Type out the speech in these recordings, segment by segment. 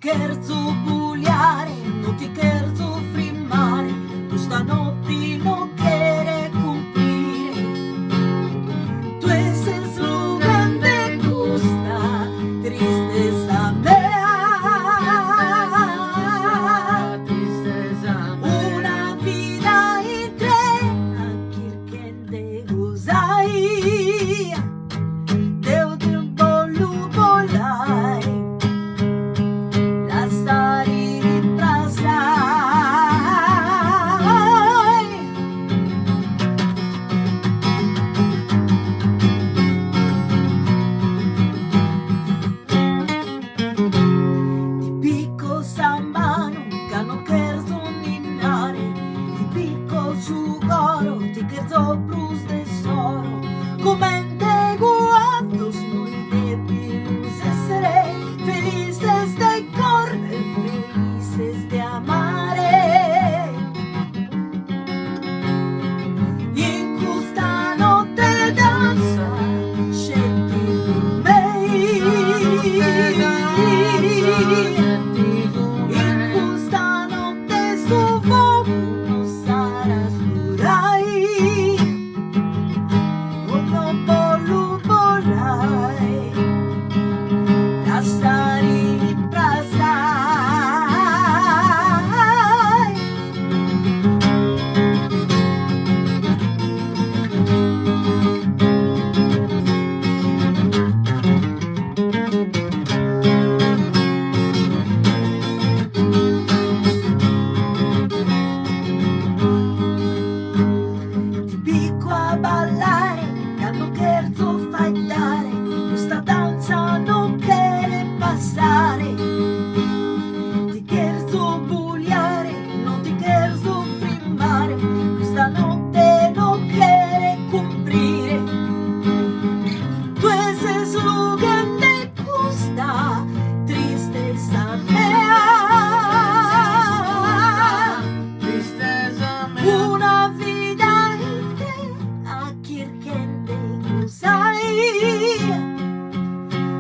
quero bugliare, non ti quero frimmare, questa notte non quiere cumplir. Tu es el slogan de gusta, tristeza Tristeza una vida inteira que te gozai, deu de bolu bolai, lasciare trasai. Ti picco sa mano, che non quero sognare, ti picco su coro, ti quero brus de soro, come te guardo noi debemos essere felices de correre, felices de amare. In questa notte danza scendi con me. In questa notte sto fuoco non saras durai, non volerai lasciare trasai. Ti picco a ballare, che non quero fightare, questa danza non quiere passare. Ti quero bugliare, non ti quero frimmare, questa notte non quiere cumplir. Tu es el slogan de gusta, tristeza Tristeza una vida inteira que te gozai,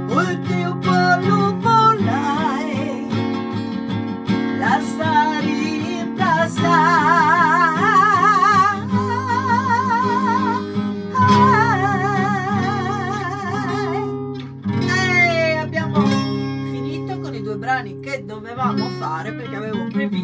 o teu bolo bolai, lasciare trasai. Abbiamo finito con i due brani che dovevamo fare perché avevo previsto